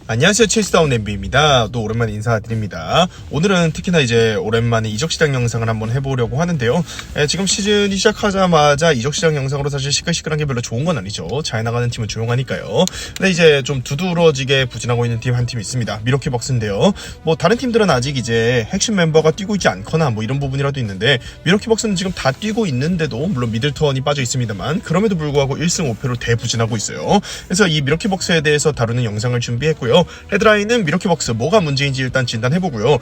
안녕하세요, 체이스다운 MB입니다. 또 오랜만에 인사드립니다. 오늘은 특히나 이제 오랜만에 이적시장 영상을 한번 해보려고 하는데요. 지금 시즌이 시작하자마자 이적시장 영상으로 사실 시끌시끌한 게 별로 좋은 건 아니죠. 잘 나가는 팀은 조용하니까요. 근데 이제 좀 두드러지게 부진하고 있는 팀 한 팀 있습니다. 미러키 벅스인데요. 뭐 다른 팀들은 아직 이제 핵심 멤버가 뛰고 있지 않거나 뭐 이런 부분이라도 있는데, 미러키 벅스는 지금 다 뛰고 있는데도, 물론 미들턴이 빠져 있습니다만 그럼에도 불구하고 1승 5패로 대부진하고 있어요. 그래서 이 미러키 벅스에 대해서 다루는 영상을 준비했고요. 헤드라인은 미러키 벅스 뭐가 문제인지 일단 진단해보고요.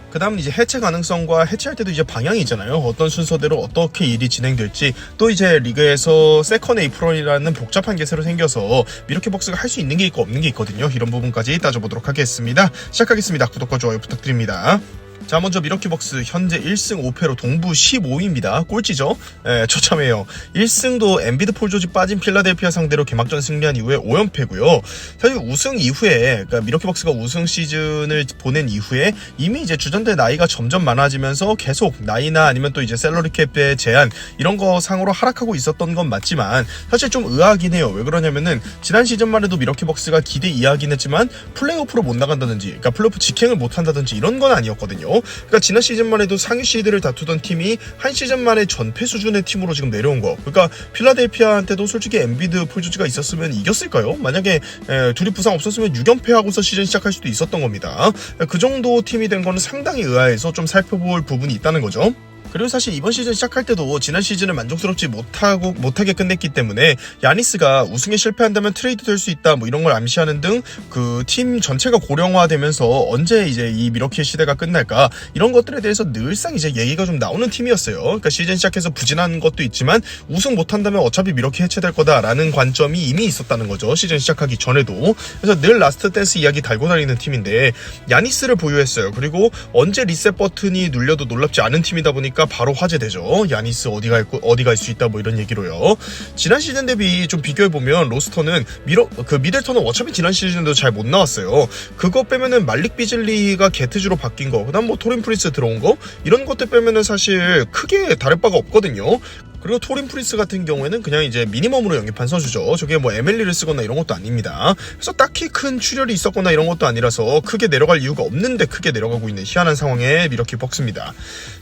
그 다음은 이제 해체 가능성과 해체할 때도 이제 방향이 있잖아요. 어떤 순서대로 어떻게 일이 진행될지, 또 이제 리그에서 세컨 에이프런이라는 복잡한 게 새로 생겨서 미러키 벅스가 할 수 있는 게 있고 없는 게 있거든요. 이런 부분까지 따져보도록 하겠습니다. 시작하겠습니다. 구독과 좋아요 부탁드립니다. 자, 먼저 미러키 벅스 현재 1승 5패로 동부 15위입니다. 꼴찌죠? 처참해요. 1승도 엔비드 폴 조지 빠진 필라델피아 상대로 개막전 승리한 이후에 5연패고요. 사실 우승 이후에, 그러니까 미러키 벅스가 우승 시즌을 보낸 이후에 이미 이제 주전들 나이가 점점 많아지면서 계속 나이나 아니면 또 이제 셀러리 캡의 제한 이런 거 상으로 하락하고 있었던 건 맞지만, 사실 좀 의아하긴 해요. 왜 그러냐면은 지난 시즌만 해도 미러키 벅스가 기대 이하긴 했지만 플레이오프로 못 나간다든지, 그러니까 플레이오프 직행을 못 한다든지 이런 건 아니었거든요. 그러니까 지난 시즌만 해도 상위 시드를 다투던 팀이 한 시즌 만에 전패 수준의 팀으로 지금 내려온 거. 그러니까 필라델피아한테도 솔직히 엔비드 폴 조지가 있었으면 이겼을까요? 만약에 둘이 부상 없었으면 6연패하고서 시즌 시작할 수도 있었던 겁니다. 그 정도 팀이 된 거는 상당히 의아해서 좀 살펴볼 부분이 있다는 거죠. 그리고 사실 이번 시즌 시작할 때도 지난 시즌을 만족스럽지 못하게 끝냈기 때문에 야니스가 우승에 실패한다면 트레이드 될 수 있다 뭐 이런 걸 암시하는 등 그 팀 전체가 고령화되면서 언제 이제 이 미러키의 시대가 끝날까 이런 것들에 대해서 늘상 이제 얘기가 좀 나오는 팀이었어요. 그러니까 시즌 시작해서 부진한 것도 있지만 우승 못한다면 어차피 미러키 해체될 거다라는 관점이 이미 있었다는 거죠. 시즌 시작하기 전에도. 그래서 늘 라스트 댄스 이야기 달고 다니는 팀인데 야니스를 보유했어요. 그리고 언제 리셋 버튼이 눌려도 놀랍지 않은 팀이다 보니까 바로 화제되죠. 야니스 어디 갈 수 있다 뭐 이런 얘기로요. 지난 시즌 대비 좀 비교해보면 로스터는 미들턴은 어차피 지난 시즌에도 잘 못 나왔어요. 그거 빼면은 말릭 비즐리가 게트주로 바뀐 거, 그다음 뭐 토린 프린스 들어온 거 이런 것들 빼면은 사실 크게 다를 바가 없거든요. 그리고 토린 프린스 같은 경우에는 그냥 이제 미니멈으로 영입한 선수죠. 저게 뭐 MLE를 쓰거나 이런 것도 아닙니다. 그래서 딱히 큰 출혈이 있었거나 이런 것도 아니라서 크게 내려갈 이유가 없는데 크게 내려가고 있는 희한한 상황의 미러키 벅스입니다.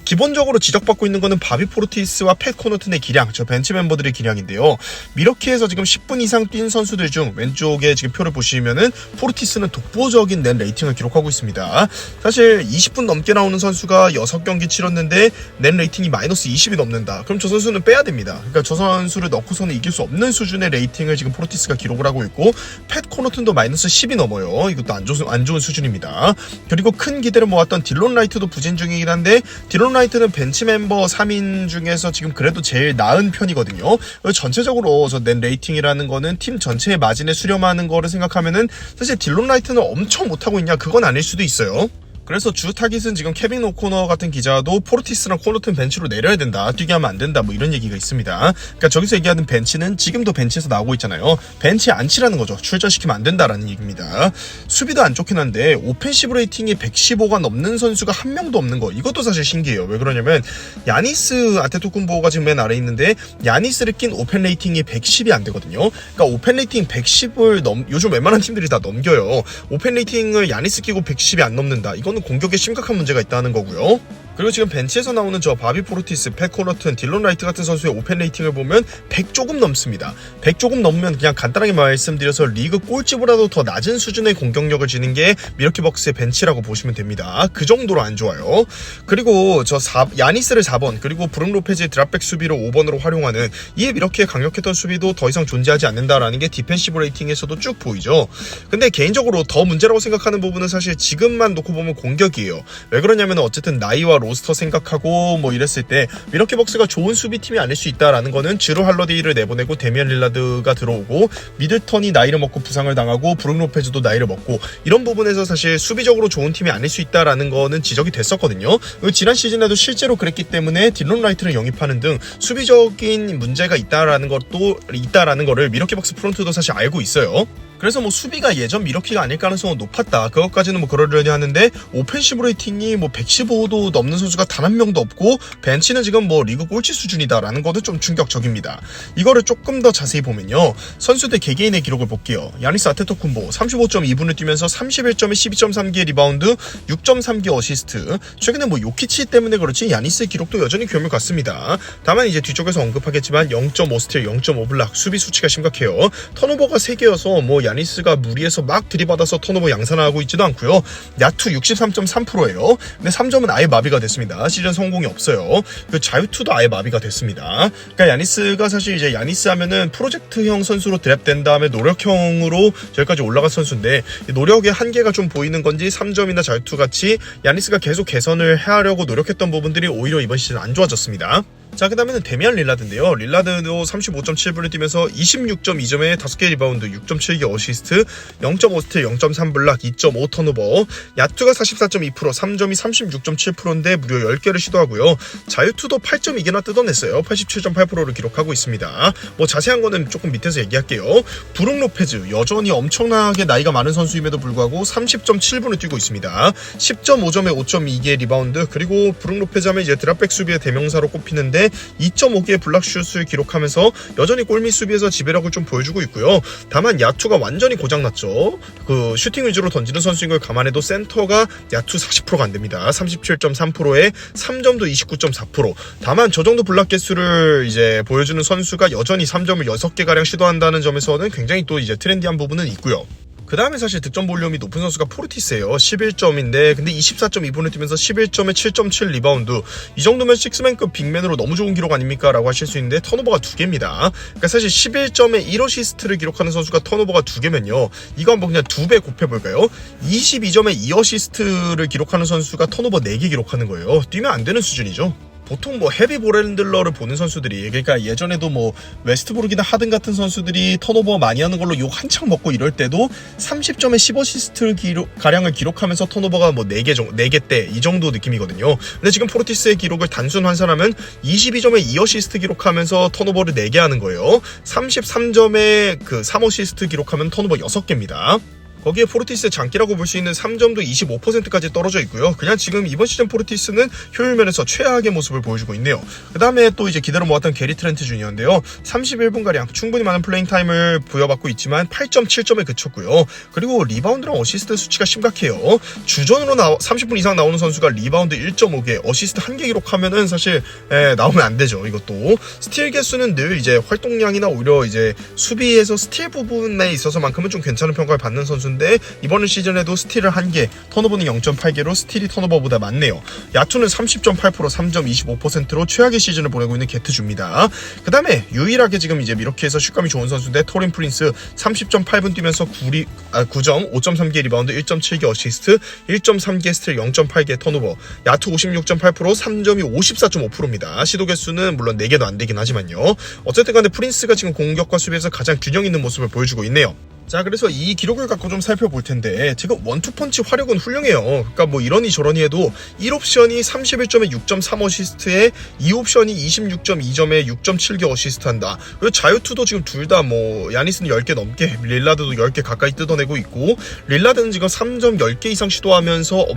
기본적으로 지적받고 있는 거는 바비 포르티스와 팻 코너튼의 기량, 저 벤치 멤버들의 기량인데요. 미러키에서 지금 10분 이상 뛴 선수들 중 왼쪽에 지금 표를 보시면은 포르티스는 독보적인 넷 레이팅을 기록하고 있습니다. 사실 20분 넘게 나오는 선수가 6경기 치렀는데 넷 레이팅이 마이너스 20이 넘는다. 그럼 저 선수는 빼야 됩니다. 그러니까 저 선수를 넣고서는 이길 수 없는 수준의 레이팅을 지금 포르티스가 기록을 하고 있고, 팻 코너튼도 마이너스 10이 넘어요. 이것도 안 좋은 수준입니다. 그리고 큰 기대를 모았던 딜론 라이트도 부진 중이긴 한데, 딜론 라이트는 벤치 멤버 3인 중에서 지금 그래도 제일 나은 편이거든요. 전체적으로 저 넷 레이팅이라는 거는 팀 전체의 마진에 수렴하는 거를 생각하면은 사실 딜론 라이트는 엄청 못하고 있냐, 그건 아닐 수도 있어요. 그래서 주 타깃은 지금 케빈 오코너 같은 기자도 포르티스랑 코너튼 벤치로 내려야 된다, 뛰게 하면 안 된다 뭐 이런 얘기가 있습니다. 그러니까 저기서 얘기하는 벤치는 지금도 벤치에서 나오고 있잖아요. 벤치에 안 치라는 거죠. 출전시키면 안 된다라는 얘기입니다. 수비도 안 좋긴 한데 오펜시브 레이팅이 115가 넘는 선수가 한 명도 없는 거, 이것도 사실 신기해요. 왜 그러냐면 야니스 아테토쿤보가 지금 맨 아래 있는데 야니스를 낀 오펜 레이팅이 110이 안 되거든요. 그러니까 오펜 레이팅 110을 요즘 웬만한 팀들이 다 넘겨요. 오펜 레이팅을 야니스 끼고 110이 안 넘는다, 이거는 공격에 심각한 문제가 있다는 거고요. 그리고 지금 벤치에서 나오는 저 바비 포르티스, 팻 코너튼, 딜론 라이트 같은 선수의 오펜 레이팅을 보면 100 조금 넘습니다. 100 조금 넘으면 그냥 간단하게 말씀드려서 리그 꼴찌보다도 더 낮은 수준의 공격력을 지닌 게 미러키 벅스의 벤치라고 보시면 됩니다. 그 정도로 안 좋아요. 그리고 야니스를 4번, 그리고 브룩 로페즈의 드랍백 수비로 5번으로 활용하는 이에 미러키의 강력했던 수비도 더 이상 존재하지 않는다라는 게 디펜시브 레이팅에서도 쭉 보이죠. 근데 개인적으로 더 문제라고 생각하는 부분은 사실 지금만 놓고 보면 공격이에요. 왜 그러냐면 어쨌든 나이와 로스터 생각하고 뭐 이랬을 때 미러키 벅스가 좋은 수비팀이 아닐 수 있다라는 거는 주루 할러데이를 내보내고 데미안 릴라드가 들어오고, 미들턴이 나이를 먹고 부상을 당하고 브룩 로페즈도 나이를 먹고, 이런 부분에서 사실 수비적으로 좋은 팀이 아닐 수 있다라는 거는 지적이 됐었거든요. 지난 시즌에도 실제로 그랬기 때문에 딜론 라이트를 영입하는 등 수비적인 문제가 있다라는 거를 미러키 벅스 프론트도 사실 알고 있어요. 그래서 뭐 수비가 예전 미러키가 아닐 가능성은 높았다. 그것까지는 뭐 그러려니 하는데 오펜시브 레이팅이 뭐 115도 넘는 선수가 단 한 명도 없고 벤치는 지금 뭐 리그 꼴찌 수준이다라는 것도 좀 충격적입니다. 이거를 조금 더 자세히 보면요. 선수들 개개인의 기록을 볼게요. 야니스 아테토쿤보 35.2분을 뛰면서 31점에 12.3개의 리바운드, 6.3개 어시스트. 최근에 뭐 요키치 때문에 그렇지 야니스의 기록도 여전히 괴물 같습니다. 다만 이제 뒤쪽에서 언급하겠지만 0.5 스틸, 0.5 블락, 수비 수치가 심각해요. 턴오버가 3개여서 뭐 야니스가 무리해서 막 들이받아서 턴오버 양산하고 있지도 않고요. 야투 63.3%예요. 근데 3점은 아예 마비가 됐습니다. 시즌 성공이 없어요. 그 자유투도 아예 마비가 됐습니다. 그러니까 야니스가 사실 이제 야니스 하면은 프로젝트형 선수로 드랩된 다음에 노력형으로 저기까지 올라간 선수인데 노력의 한계가 좀 보이는 건지 3점이나 자유투 같이 야니스가 계속 개선을 하려고 노력했던 부분들이 오히려 이번 시즌 안 좋아졌습니다. 자, 그 다음에는 데미안 릴라드인데요. 릴라드도 35.7분을 뛰면서 26.2점에 5개 리바운드, 6.7개 어시스트, 0.5 스틸, 0.3 블락, 2.5 턴오버, 야투가 44.2%, 3점이 36.7%인데 무려 10개를 시도하고요. 자유투도 8.2개나 뜯어냈어요. 87.8%를 기록하고 있습니다. 뭐 자세한 거는 조금 밑에서 얘기할게요. 브룩 로페즈, 여전히 엄청나게 나이가 많은 선수임에도 불구하고 30.7분을 뛰고 있습니다. 10.5점에 5.2개 리바운드, 그리고 브룩 로페즈 하면 이제 드랍백 수비의 대명사로 꼽히는데 2.5개의 블락슛을 기록하면서 여전히 골밑 수비에서 지배력을 좀 보여주고 있고요. 다만 야투가 완전히 고장났죠. 그 슈팅 위주로 던지는 선수인 걸 감안해도 센터가 야투 40%가 안됩니다. 37.3%에 3점도 29.4%. 다만 저 정도 블락 개수를 이제 보여주는 선수가 여전히 3점을 6개가량 시도한다는 점에서는 굉장히 또 이제 트렌디한 부분은 있고요. 그 다음에 사실 득점 볼륨이 높은 선수가 포르티스예요. 11점인데 근데 24.2분을 뛰면서 11점에 7.7 리바운드. 이 정도면 식스맨급 빅맨으로 너무 좋은 기록 아닙니까? 라고 하실 수 있는데 턴오버가 2개입니다. 그러니까 사실 11점에 1어시스트를 기록하는 선수가 턴오버가 2개면요. 이거 한번 그냥 2배 곱해볼까요? 22점에 2어시스트를 기록하는 선수가 턴오버 4개 기록하는 거예요. 뛰면 안 되는 수준이죠. 보통 뭐 헤비 볼핸들러를 보는 선수들이, 그러니까 예전에도 뭐 웨스트브룩이나 하든 같은 선수들이 턴오버 많이 하는 걸로 욕 한창 먹고 이럴 때도 30점에 10어시스트 가량을 기록하면서 턴오버가 뭐 4개대 이 정도 느낌이거든요. 근데 지금 포르티스의 기록을 단순 환산하면 22점에 2어시스트 기록하면서 턴오버를 4개 하는 거예요. 33점에 그 3어시스트 기록하면 턴오버 6개입니다. 거기에 포르티스의 장기라고 볼 수 있는 3점도 25%까지 떨어져 있고요. 그냥 지금 이번 시즌 포르티스는 효율 면에서 최악의 모습을 보여주고 있네요. 그 다음에 또 이제 기다려 모았던 게리 트렌트 주니어인데요. 31분가량 충분히 많은 플레잉 타임을 부여받고 있지만 8.7점에 그쳤고요. 그리고 리바운드랑 어시스트 수치가 심각해요. 주전으로 30분 이상 나오는 선수가 리바운드 1.5개, 어시스트 1개 기록하면은 사실 나오면 안 되죠. 이것도 스틸 개수는 늘 이제 활동량이나 오히려 이제 수비에서 스틸 부분에 있어서만큼은 좀 괜찮은 평가를 받는 선수인데 이번 시즌에도 스틸을 1개, 턴오버는 0.8개로 스틸이 턴오버보다 많네요. 야투는 30.8%, 3.25%로 최악의 시즌을 보내고 있는 게트주입니다. 그 다음에 유일하게 지금 이제 미러키에서 슛감이 좋은 선수인데 토린 프린스 30.8분 뛰면서 9점, 5.3개 리바운드, 1.7개 어시스트, 1.3개 스틸, 0.8개 턴오버, 야투 56.8%, 3점이 54.5%입니다. 시도 개수는 물론 4개도 안 되긴 하지만요. 어쨌든 간에 프린스가 지금 공격과 수비에서 가장 균형 있는 모습을 보여주고 있네요. 자, 그래서 이 기록을 갖고 좀 살펴볼 텐데 지금 원투펀치 화력은 훌륭해요. 그러니까 뭐 이러니 저러니 해도 1옵션이 31점에 6.3 어시스트에 2옵션이 26.2점에 6.7개 어시스트 한다. 그리고 자유투도 지금 둘 다 뭐 야니스는 10개 넘게, 릴라드도 10개 가까이 뜯어내고 있고, 릴라드는 지금 3점 10개 이상 시도하면서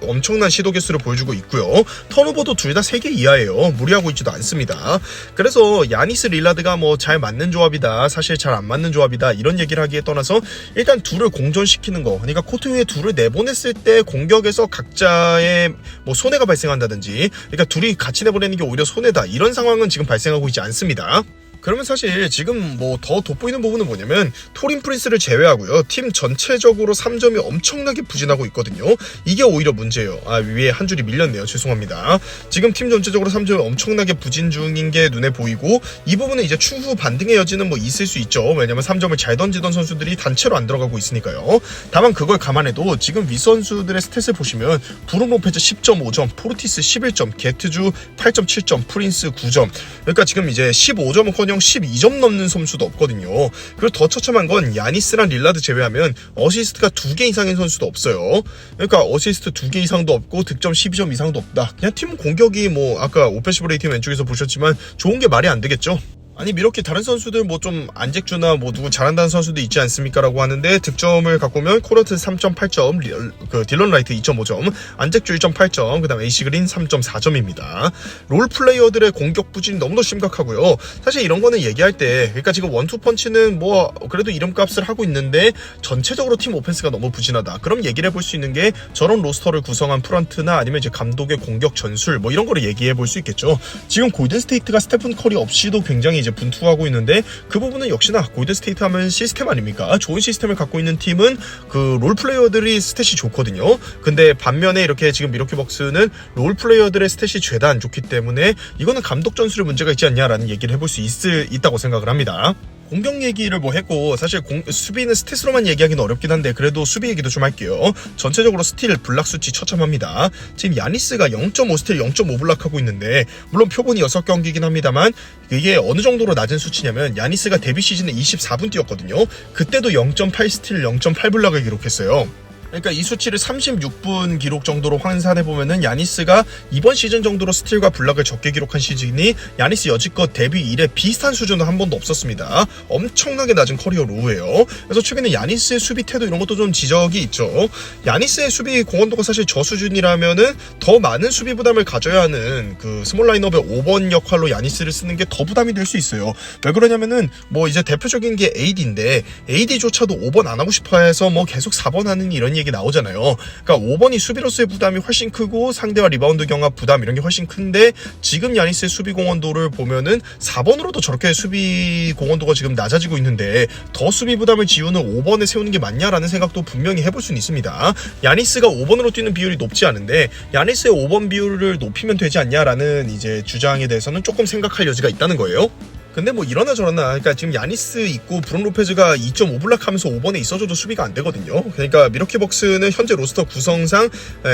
엄청난 시도 개수를 보여주고 있고요. 턴오버도 둘 다 3개 이하예요. 무리하고 있지도 않습니다. 그래서 야니스 릴라드가 뭐 잘 맞는 조합이다, 사실 잘 안 맞는 조합이다, 이런 얘기를 하기에 떠나서 일단 둘을 공존시키는 거, 그러니까 코트 위에 둘을 내보냈을 때 공격에서 각자의 뭐 손해가 발생한다든지, 그러니까 둘이 같이 내보내는 게 오히려 손해다, 이런 상황은 지금 발생하고 있지 않습니다. 그러면 사실 지금 뭐 더 돋보이는 부분은 뭐냐면 토린 프린스를 제외하고요, 팀 전체적으로 3점이 엄청나게 부진하고 있거든요. 이게 오히려 문제예요. 위에 한 줄이 밀렸네요. 죄송합니다. 지금 팀 전체적으로 3점이 엄청나게 부진 중인 게 눈에 보이고, 이 부분은 이제 추후 반등의 여지는 뭐 있을 수 있죠. 왜냐면 3점을 잘 던지던 선수들이 단체로 안 들어가고 있으니까요. 다만 그걸 감안해도 지금 위 선수들의 스탯을 보시면 브룩 로페즈 10.5점, 포르티스 11점, 게트주 8.7점, 프린스 9점. 그러니까 지금 이제 15점은커녕 12점 넘는 선수도 없거든요. 그리고 더 처참한 건 야니스랑 릴라드 제외하면 어시스트가 2개 이상인 선수도 없어요. 그러니까 어시스트 2개 이상도 없고 득점 12점 이상도 없다. 그냥 팀 공격이 뭐 아까 오펜시브 레이팅 왼쪽에서 보셨지만 좋은 게 말이 안 되겠죠. 아니 미러키 다른 선수들 뭐 좀 안잭주나 뭐 누구 잘한다는 선수도 있지 않습니까? 라고 하는데 득점을 갖고 오면 코너트 3.8점, 그 딜런 라이트 2.5점, 안잭주 1.8점, 그 다음 에이시 그린 3.4점입니다. 롤 플레이어들의 공격 부진이 너무도 심각하고요. 사실 이런 거는 얘기할 때, 그러니까 지금 원투펀치는 뭐 그래도 이름값을 하고 있는데 전체적으로 팀 오펜스가 너무 부진하다. 그럼 얘기를 해볼 수 있는 게 저런 로스터를 구성한 프런트나 아니면 이제 감독의 공격 전술 뭐 이런 거를 얘기해 볼 수 있겠죠. 지금 골든스테이트가 스테픈 커리 없이도 굉장히 이제 분투하고 있는데 그 부분은 역시나 골든스테이트 하면 시스템 아닙니까? 좋은 시스템을 갖고 있는 팀은 그 롤플레이어들이 스탯이 좋거든요. 근데 반면에 이렇게 지금 미러키 벅스는 롤플레이어들의 스탯이 죄다 안 좋기 때문에 이거는 감독 전술에 문제가 있지 않냐라는 얘기를 해볼 수 있다고 생각을 합니다. 공격 얘기를 뭐 했고 사실 수비는 스탯으로만 얘기하기는 어렵긴 한데 그래도 수비 얘기도 좀 할게요. 전체적으로 스틸 블락 수치 처참합니다. 지금 야니스가 0.5 스틸 0.5 블락 하고 있는데 물론 표본이 6경기긴 합니다만 이게 어느 정도로 낮은 수치냐면 야니스가 데뷔 시즌에 24분 뛰었거든요. 그때도 0.8 스틸 0.8 블락을 기록했어요. 그러니까 이 수치를 36분 기록 정도로 환산해보면은 야니스가 이번 시즌 정도로 스틸과 블락을 적게 기록한 시즌이 야니스 여지껏 데뷔 이래 비슷한 수준은 한 번도 없었습니다. 엄청나게 낮은 커리어 로우예요. 그래서 최근에 야니스의 수비 태도 이런 것도 좀 지적이 있죠. 야니스의 수비 공헌도가 사실 저 수준이라면은 더 많은 수비 부담을 가져야 하는 그 스몰 라인업의 5번 역할로 야니스를 쓰는 게 더 부담이 될 수 있어요. 왜 그러냐면은 뭐 이제 대표적인 게 AD인데 AD조차도 5번 안 하고 싶어 해서 뭐 계속 4번 하는 이런 얘기 나오잖아요. 그러니까 5번이 수비로서의 부담이 훨씬 크고 상대와 리바운드 경합 부담 이런 게 훨씬 큰데 지금 야니스의 수비 공헌도를 보면은 4번으로도 저렇게 수비 공헌도가 지금 낮아지고 있는데 더 수비 부담을 지우는 5번에 세우는 게 맞냐라는 생각도 분명히 해볼 수는 있습니다. 야니스가 5번으로 뛰는 비율이 높지 않은데 야니스의 5번 비율을 높이면 되지 않냐라는 이제 주장에 대해서는 조금 생각할 여지가 있다는 거예요. 근데 뭐 이러나 저러나 그러니까 지금 야니스 있고 브론 로페즈가 2.5 블락 하면서 5번에 있어줘도 수비가 안 되거든요. 그러니까 미러키 벅스는 현재 로스터 구성상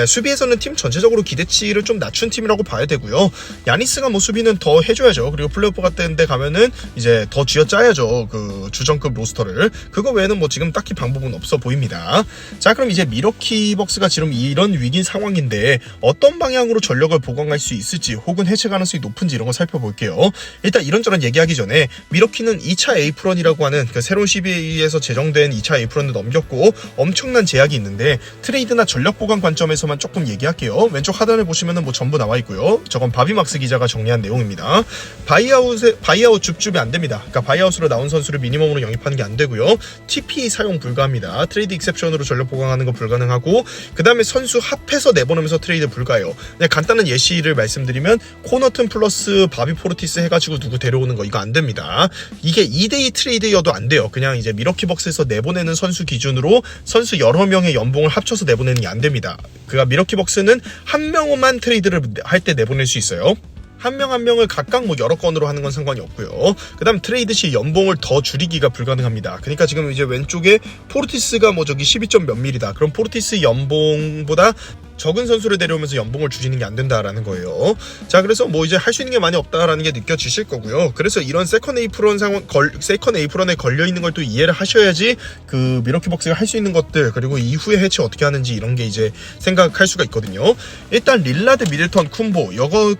수비에서는 팀 전체적으로 기대치를 좀 낮춘 팀이라고 봐야 되고요. 야니스가 뭐 수비는 더 해줘야죠. 그리고 플레이오프 같은 데 가면은 이제 더 쥐어짜야죠. 그 주전급 로스터를. 그거 외에는 뭐 지금 딱히 방법은 없어 보입니다. 자, 그럼 이제 미러키 벅스가 지금 이런 위기인 상황인데 어떤 방향으로 전력을 보강할 수 있을지 혹은 해체 가능성이 높은지 이런 거 살펴볼게요. 일단 이런저런 얘기하기 전에 미러키는 2차 에이프런이라고 하는 그 새로운 CBA에서 제정된 2차 에이프런을 넘겼고 엄청난 제약이 있는데 트레이드나 전력 보강 관점에서만 조금 얘기할게요. 왼쪽 하단을 보시면은 뭐 전부 나와 있고요. 저건 바비막스 기자가 정리한 내용입니다. 바이아웃 줍줍이 안 됩니다. 그러니까 바이아웃으로 나온 선수를 미니멈으로 영입하는 게 안 되고요. TP 사용 불가합니다. 트레이드 익셉션으로 전력 보강하는 거 불가능하고 그 다음에 선수 합해서 내보내면서 트레이드 불가해요. 그냥 간단한 예시를 말씀드리면 코너튼 플러스 바비 포르티스 해가지고 누구 데려오는 거 이거 안 됩니다. 이게 2대2 트레이드여도 안 돼요. 그냥 이제 미러키 벅스에서 내보내는 선수 기준으로 선수 여러 명의 연봉을 합쳐서 내보내는 게 안 됩니다. 그러니까 미러키 벅스는 한 명만 트레이드를 할 때 내보낼 수 있어요. 한 명 한 명을 각각 뭐 여러 건으로 하는 건 상관이 없고요. 그 다음 트레이드 시 연봉을 더 줄이기가 불가능합니다. 그러니까 지금 이제 왼쪽에 포르티스가 뭐 저기 12점 몇 밀이다. 그럼 포르티스 연봉보다 적은 선수를 데려오면서 연봉을 줄이는 게 안 된다라는 거예요. 자, 그래서 뭐 이제 할 수 있는 게 많이 없다라는 게 느껴지실 거고요. 그래서 이런 세컨 에이프런에 걸려 있는 걸 또 이해를 하셔야지 그 미러키 벅스가 할 수 있는 것들 그리고 이후에 해체 어떻게 하는지 이런 게 이제 생각할 수가 있거든요. 일단 릴라드, 미들턴, 쿤보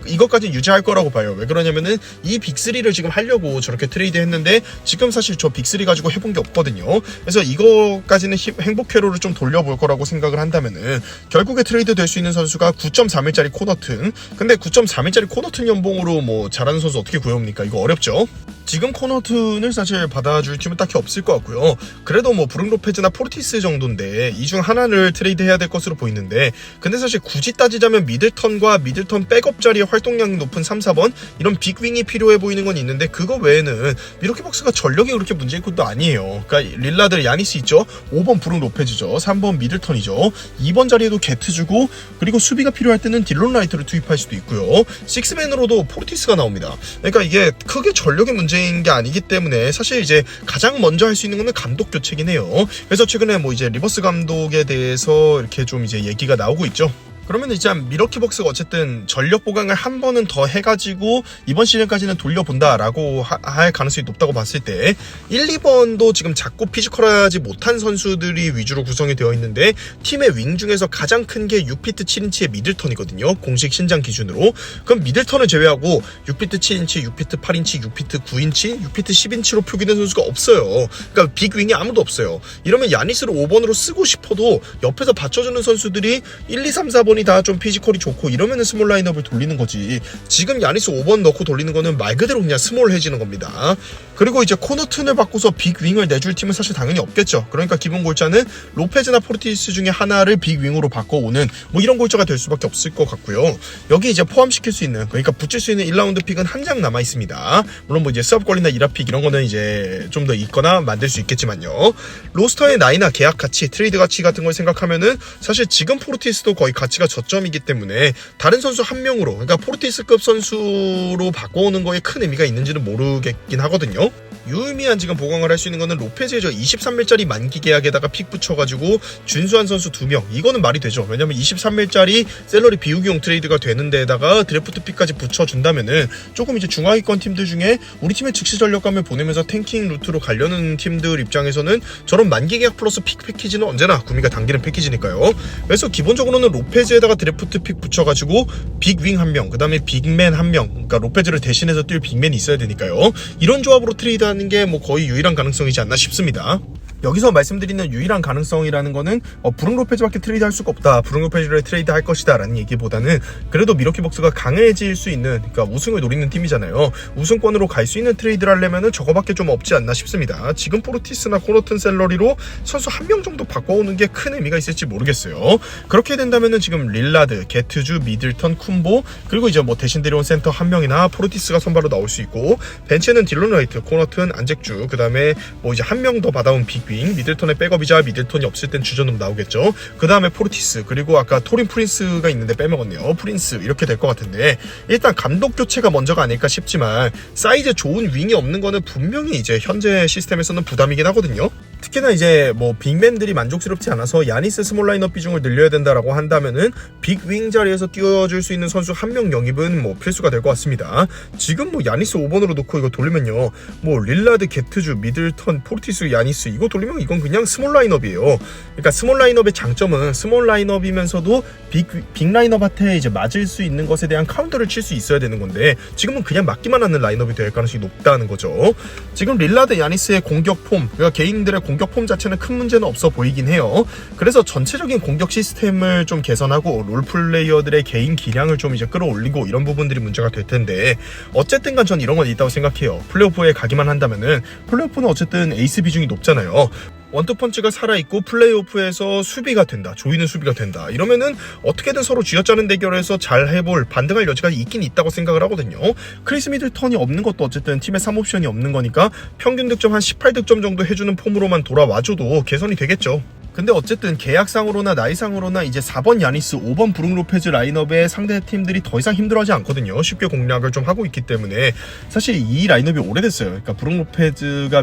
이것까지 유지할 거라고 봐요. 왜 그러냐면은 이 빅3를 지금 하려고 저렇게 트레이드 했는데 지금 사실 저 빅3 가지고 해본 게 없거든요. 그래서 이거까지는 행복 회로를 좀 돌려볼 거라고 생각을 한다면은 결국에 트레이드 될 수 있는 선수가 9.3일짜리 코너튼. 근데 9.3일짜리 코너튼 연봉으로 뭐 잘하는 선수 어떻게 구해옵니까? 이거 어렵죠. 지금 코너튼을 사실 받아줄 팀은 딱히 없을 것 같고요. 그래도 뭐 브룩 로페즈나 포르티스 정도인데 이 중 하나를 트레이드 해야 될 것으로 보이는데 근데 사실 굳이 따지자면 미들턴과 미들턴 백업 자리에 활동량이 높은 3, 4번 이런 빅윙이 필요해 보이는 건 있는데 그거 외에는 미러키 벅스가 전력이 그렇게 문제인 것도 아니에요. 그러니까 릴라드, 야니스 있죠. 5번 브룩 로페즈죠. 3번 미들턴이죠. 2번 자리에도 게트 주고 그리고 수비가 필요할 때는 딜론 라이트를 투입할 수도 있고요. 식스맨으로도 포르티스가 나옵니다. 그러니까 이게 크게 전력의 문제인 게 아니기 때문에 사실 이제 가장 먼저 할 수 있는 거는 감독 교체긴 해요. 그래서 최근에 뭐 이제 리버스 감독에 대해서 이렇게 좀 이제 얘기가 나오고 있죠. 그러면 이제 미러키 벅스가 어쨌든 전력 보강을 한 번은 더 해가지고 이번 시즌까지는 돌려본다라고 할 가능성이 높다고 봤을 때 1, 2번도 지금 작고 피지컬하지 못한 선수들이 위주로 구성이 되어 있는데 팀의 윙 중에서 가장 큰 게 6피트 7인치의 미들턴이거든요. 공식 신장 기준으로. 그럼 미들턴을 제외하고 6피트 7인치, 6피트 8인치, 6피트 9인치, 6피트 10인치로 표기된 선수가 없어요. 그러니까 빅윙이 아무도 없어요. 이러면 야니스를 5번으로 쓰고 싶어도 옆에서 받쳐주는 선수들이 1, 2, 3, 4번 다 좀 피지컬이 좋고 이러면은 스몰 라인업을 돌리는 거지. 지금 야니스 5번 넣고 돌리는 거는 말 그대로 그냥 스몰해지는 겁니다. 그리고 이제 코너튼을 바꿔서 빅윙을 내줄 팀은 사실 당연히 없겠죠. 그러니까 기본 골자는 로페즈나 포르티스 중에 하나를 빅윙으로 바꿔오는 뭐 이런 골자가 될 수밖에 없을 것 같고요. 여기 이제 포함시킬 수 있는, 그러니까 붙일 수 있는 1라운드 픽은 한 장 남아 있습니다. 물론 뭐 이제 스왑걸리나 이라픽 이런 거는 이제 좀 더 있거나 만들 수 있겠지만요. 로스터의 나이나 계약 가치, 트레이드 가치 같은 걸 생각하면은 사실 지금 포르티스도 거의 가치가 저점이기 때문에 다른 선수 한 명으로, 그러니까 포르티스급 선수로 바꿔오는 거에 큰 의미가 있는지는 모르겠긴 하거든요. 유의미한 지금 보강을 할 수 있는 거는 로페즈의 23밀짜리 만기 계약에다가 픽 붙여가지고 준수한 선수 2명, 이거는 말이 되죠. 왜냐면 23밀짜리 셀러리 비우기용 트레이드가 되는 데에다가 드래프트 픽까지 붙여준다면은 조금 이제 중하위권 팀들 중에 우리 팀의 즉시 전력감을 보내면서 탱킹 루트로 가려는 팀들 입장에서는 저런 만기 계약 플러스 픽 패키지는 언제나 구미가 당기는 패키지니까요. 그래서 기본적으로는 로페즈에다가 드래프트 픽 붙여가지고 빅윙 한 명, 그 다음에 빅맨 한 명, 그러니까 로페즈를 대신해서 뛸 빅맨이 있어야 되니까요. 이런 조합으로 트레이드 하는 게 뭐 거의 유일한 가능성이지 않나 싶습니다. 여기서 말씀드리는 유일한 가능성이라는 거는 브룩 로페즈밖에 트레이드 할 수가 없다, 브룩 로페즈를 트레이드 할 것이다 라는 얘기보다는 그래도 미러키 벅스가 강해질 수 있는, 그러니까 우승을 노리는 팀이잖아요. 우승권으로 갈 수 있는 트레이드를 하려면 저거밖에 좀 없지 않나 싶습니다. 지금 포르티스나 코너튼 셀러리로 선수 한 명 정도 바꿔오는 게 큰 의미가 있을지 모르겠어요. 그렇게 된다면은 지금 릴라드, 게트주, 미들턴, 쿤보, 그리고 이제 뭐 대신 데려온 센터 한 명이나 포르티스가 선발로 나올 수 있고, 벤치는 딜런 라이트, 코너튼, 안잭주, 그 다음에 뭐 이제 한 명 더 받아온 빅윙, 미들턴의 백업이자 미들턴이 없을 땐 주전으로 나오겠죠. 그 다음에 포르티스, 그리고 아까 토린 프린스가 있는데 빼먹었네요. 프린스, 이렇게 될 것 같은데 일단 감독 교체가 먼저가 아닐까 싶지만 사이즈 좋은 윙이 없는 거는 분명히 이제 현재 시스템에서는 부담이긴 하거든요. 특히나 이제 뭐 빅맨들이 만족스럽지 않아서 야니스 스몰 라인업 비중을 늘려야 된다라고 한다면은 빅윙 자리에서 뛰어줄 수 있는 선수 한 명 영입은 뭐 필수가 될 것 같습니다. 지금 뭐 야니스 5번으로 놓고 이거 돌리면요, 뭐 릴라드, 게트주, 미들턴, 포르티스, 야니스 이거 돌리면 이건 그냥 스몰 라인업이에요. 그러니까 스몰 라인업의 장점은 스몰 라인업이면서도 빅 라인업한테 이제 맞을 수 있는 것에 대한 카운터를 칠 수 있어야 되는 건데 지금은 그냥 맞기만 하는 라인업이 될 가능성이 높다는 거죠. 지금 릴라드, 야니스의 공격 폼, 그러니까 개인들의 공격 폼 자체는 큰 문제는 없어 보이긴 해요. 그래서 전체적인 공격 시스템을 좀 개선하고 롤플레이어들의 개인 기량을 좀 이제 끌어올리고 이런 부분들이 문제가 될 텐데 어쨌든 간 전 이런 건 있다고 생각해요. 플레이오프에 가기만 한다면은, 플레이오프는 어쨌든 에이스 비중이 높잖아요. 원투펀치가 살아있고 플레이오프에서 수비가 된다, 조이는 수비가 된다, 이러면은 어떻게든 서로 쥐어짜는 대결에서 잘 해볼, 반등할 여지가 있긴 있다고 생각을 하거든요. 크리스 미들턴이 없는 것도 어쨌든 팀의 3옵션이 없는 거니까 평균 득점 한 18득점 정도 해주는 폼으로만 돌아와줘도 개선이 되겠죠. 근데 어쨌든 계약상으로나 나이상으로나 이제 4번 야니스, 5번 브룩 로페즈 라인업의 상대 팀들이 더 이상 힘들어하지 않거든요. 쉽게 공략을 좀 하고 있기 때문에 사실 이 라인업이 오래됐어요. 그러니까 브룩 로페즈가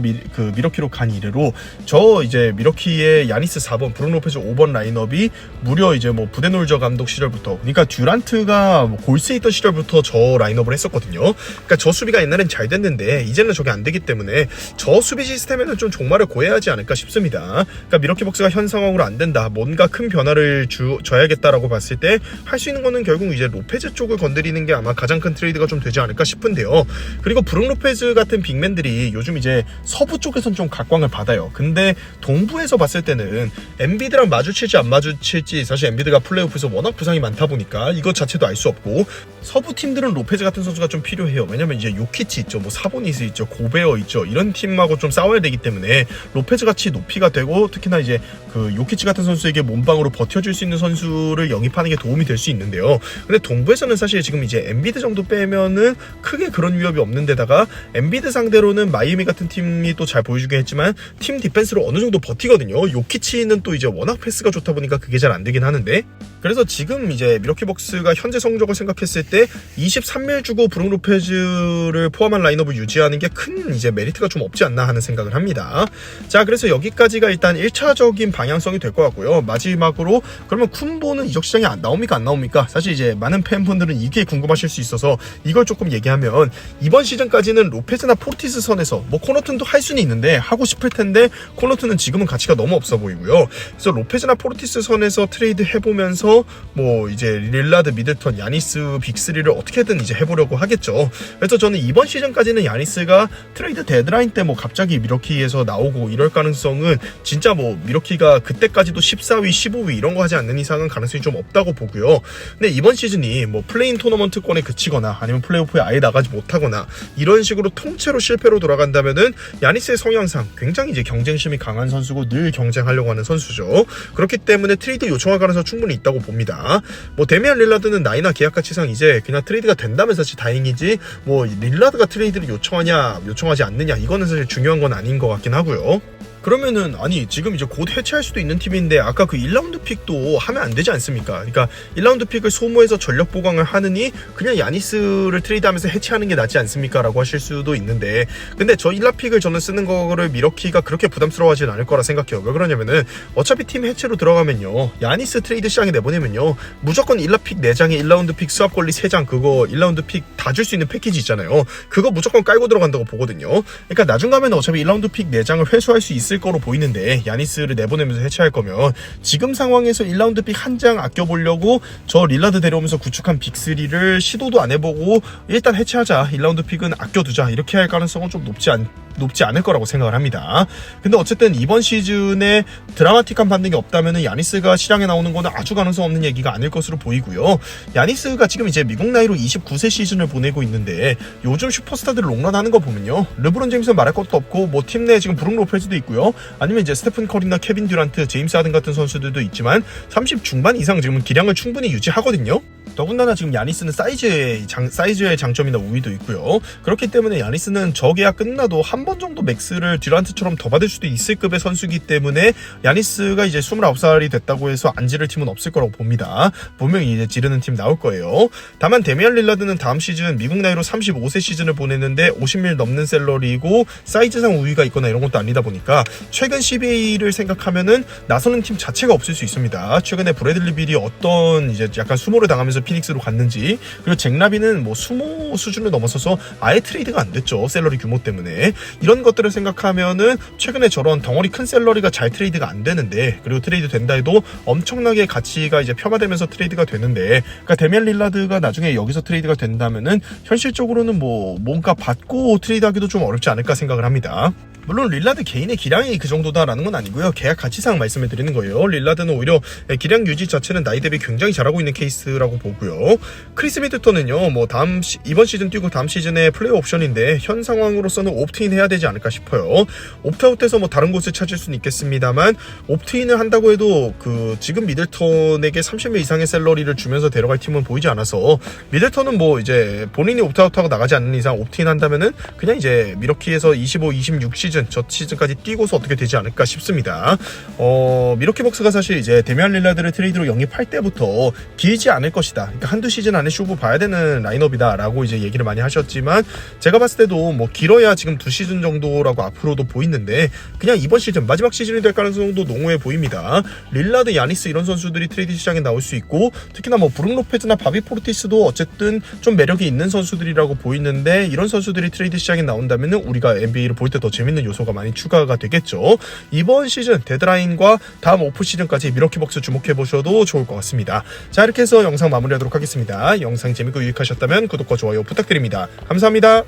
미러키로 간 이래로 저 이제 미러키의 야니스 4번, 브룩 로페즈 5번 라인업이 무려 이제 뭐 부데놀저 감독 시절부터, 그러니까 듀란트가 뭐 골스에 있던 시절부터 저 라인업을 했었거든요. 그러니까 저 수비가 옛날엔 잘 됐는데 이제는 저게 안 되기 때문에 저 수비 시스템에는 좀 종말을 고해야지 않을까 싶습니다. 그러니까 미러키 벅스가 현 상황으로 안 된다, 뭔가 큰 변화를 줘야겠다라고 봤을 때 할 수 있는 거는 결국 이제 로페즈 쪽을 건드리는 게 아마 가장 큰 트레이드가 좀 되지 않을까 싶은데요. 그리고 브룩 로페즈 같은 빅맨들이 요즘 이제 서부 쪽에선 좀 각광을 받아요. 근데 동부에서 봤을 때는 엔비드랑 마주칠지 안 마주칠지, 사실 엔비드가 플레이오프에서 워낙 부상이 많다 보니까 이것 자체도 알 수 없고, 서부 팀들은 로페즈 같은 선수가 좀 필요해요. 왜냐면 이제 요키치 있죠, 뭐 사보니스 있죠, 고베어 있죠, 이런 팀하고 좀 싸워야 되기 때문에 로페즈 같이 높이가 되고, 특히나 이제 그 요키치 같은 선수에게 몸방으로 버텨줄 수 있는 선수를 영입하는 게 도움이 될 수 있는데요. 근데 동부에서는 사실 지금 이제 엔비드 정도 빼면은 크게 그런 위협이 없는 데다가 엔비드 상대로는 마이애미 같은 팀이 또 잘 보여주긴 했지만 팀 디펜스로 어느 정도 버티거든요. 요키치는 또 이제 워낙 패스가 좋다 보니까 그게 잘 안 되긴 하는데, 그래서 지금 이제 미러키 벅스가 현재 성적을 생각했을 때 23밀 주고 브룩 로페즈를 포함한 라인업을 유지하는 게 큰 이제 메리트가 좀 없지 않나 하는 생각을 합니다. 자, 그래서 여기까지가 일단 1차적인 방향성이 될 것 같고요. 마지막으로 그러면 쿤보는 이적 시장에 안 나옵니까? 사실 이제 많은 팬분들은 이게 궁금하실 수 있어서 이걸 조금 얘기하면 이번 시즌까지는 로페즈나 포르티스 선에서 뭐 코너튼도 할 수는 있는데 하고 싶을 텐데 코너튼은 지금은 가치가 너무 없어 보이고요. 그래서 로페즈나 포르티스 선에서 트레이드 해보면서 뭐 이제 릴라드, 미들턴, 야니스 빅3를 어떻게든 이제 해보려고 하겠죠. 그래서 저는 이번 시즌까지는 야니스가 트레이드 데드라인 때 뭐 갑자기 미러키에서 나오고 이럴 가능성은 진짜 뭐 미러키가 그때까지도 14위, 15위 이런 거 하지 않는 이상은 가능성이 좀 없다고 보고요. 근데 이번 시즌이 뭐 플레인 토너먼트권에 그치거나 아니면 플레이오프에 아예 나가지 못하거나 이런 식으로 통째로 실패로 돌아간다면은 야니스의 성향상 굉장히 이제 경쟁심이 강한 선수고 늘 경쟁하려고 하는 선수죠. 그렇기 때문에 트레이드 요청할 가능성 충분히 있다고 봅니다. 뭐 데미안 릴라드는 나이나 계약 가치상 이제 그냥 트레이드가 된다면 사실 다행이지 뭐 릴라드가 트레이드를 요청하냐 요청하지 않느냐 이거는 사실 중요한 건 아닌 것 같긴 하고요. 그러면은 아니 지금 이제 곧 해체할 수도 있는 팀인데 아까 그 1라운드 픽도 하면 안 되지 않습니까? 그러니까 1라운드 픽을 소모해서 전력 보강을 하느니 그냥 야니스를 트레이드하면서 해체하는 게 낫지 않습니까? 라고 하실 수도 있는데 근데 저 1라 픽을 저는 쓰는 거를 미러키가 그렇게 부담스러워하진 않을 거라 생각해요. 왜 그러냐면은 어차피 팀 해체로 들어가면요 야니스 트레이드 시장에 내보내면요 무조건 1라 픽 4장에 1라운드 픽 수합 권리 3장 그거 1라운드 픽 다 줄 수 있는 패키지 있잖아요. 그거 무조건 깔고 들어간다고 보거든요. 그러니까 나중 가면 어차피 1라운드 픽 4장을 회수할 수 있을 거로 보이는데 야니스를 내보내면서 해체할 거면 지금 상황에서 1라운드 픽 한 장 아껴보려고 저 릴라드 데려오면서 구축한 빅3를 시도도 안 해보고 일단 해체하자 1라운드 픽은 아껴두자 이렇게 할 가능성은 좀 높지 않을 거라고 생각을 합니다. 근데 어쨌든 이번 시즌에 드라마틱한 반등이 없다면 야니스가 시장에 나오는 거는 아주 가능성 없는 얘기가 아닐 것으로 보이고요. 야니스가 지금 이제 미국 나이로 29세 시즌을 보내고 있는데 요즘 슈퍼스타들 롱런하는 거 보면요 르브론 제임스는 말할 것도 없고 뭐 팀 내에 지금 브룩 로페즈도 있고요 아니면 이제 스테픈 커리나 케빈 듀란트, 제임스 하든 같은 선수들도 있지만 30 중반 이상 지금 기량을 충분히 유지하거든요. 더군다나 지금 야니스는 사이즈의 장점이나 우위도 있고요. 그렇기 때문에 야니스는 저 계약 끝나도 한 번 정도 맥스를 듀란트처럼 더 받을 수도 있을 급의 선수이기 때문에 야니스가 이제 29살이 됐다고 해서 안 지를 팀은 없을 거라고 봅니다. 분명히 이제 지르는 팀 나올 거예요. 다만 데미안 릴라드는 다음 시즌 미국 나이로 35세 시즌을 보내는데 50밀 넘는 샐러리고 사이즈상 우위가 있거나 이런 것도 아니다 보니까 최근 CBA를 생각하면은 나서는 팀 자체가 없을 수 있습니다. 최근에 브래들리 빌이 어떤 이제 약간 수모를 당하면서 피닉스로 갔는지 그리고 잭 라빈은 뭐 수모 수준을 넘어서서 아예 트레이드가 안 됐죠. 샐러리 규모 때문에 이런 것들을 생각하면은 최근에 저런 덩어리 큰 샐러리가 잘 트레이드가 안 되는데 그리고 트레이드 된다 해도 엄청나게 가치가 이제 폄하되면서 트레이드가 되는데 그러니까 데미안 릴라드가 나중에 여기서 트레이드가 된다면은 현실적으로는 뭐 뭔가 받고 트레이드하기도 좀 어렵지 않을까 생각을 합니다. 물론 릴라드 개인의 기량이 그 정도다라는 건 아니고요. 계약 가치상 말씀을 드리는 거예요. 릴라드는 오히려 기량 유지 자체는 나이 대비 굉장히 잘하고 있는 케이스라고 보고요. 크리스 미들턴은요. 뭐 이번 시즌 뛰고 다음 시즌에 플레이 옵션인데 현 상황으로서는 옵트인 해야 되지 않을까 싶어요. 옵트아웃해서 뭐 다른 곳을 찾을 수는 있겠습니다만 옵트인을 한다고 해도 그 지금 미들턴에게 30명 이상의 샐러리를 주면서 데려갈 팀은 보이지 않아서 미들턴은 뭐 이제 본인이 옵트아웃하고 나가지 않는 이상 옵트인 한다면은 그냥 이제 미러키에서 25, 26 시즌 저 시즌까지 뛰고서 어떻게 되지 않을까 싶습니다. 미러키 벅스가 사실 이제 데미안 릴라드를 트레이드로 영입할 때부터 길지 않을 것이다. 그러니까 한두 시즌 안에 쇼부 봐야 되는 라인업이다라고 이제 얘기를 많이 하셨지만 제가 봤을 때도 뭐 길어야 지금 2시즌 정도라고 앞으로도 보이는데 그냥 이번 시즌 마지막 시즌이 될 가능성도 농후해 보입니다. 릴라드, 야니스 이런 선수들이 트레이드 시장에 나올 수 있고 특히나 뭐 브룩 로페즈나 바비 포르티스도 어쨌든 좀 매력이 있는 선수들이라고 보이는데 이런 선수들이 트레이드 시장에 나온다면 우리가 NBA를 볼 때 더 재밌는 요소가 많이 추가가 되겠죠. 이번 시즌 데드라인과 다음 오프 시즌까지 미러키 벅스 주목해 보셔도 좋을 것 같습니다. 자, 이렇게 해서 영상 마무리하도록 하겠습니다. 영상 재밌고 유익하셨다면 구독과 좋아요 부탁드립니다. 감사합니다.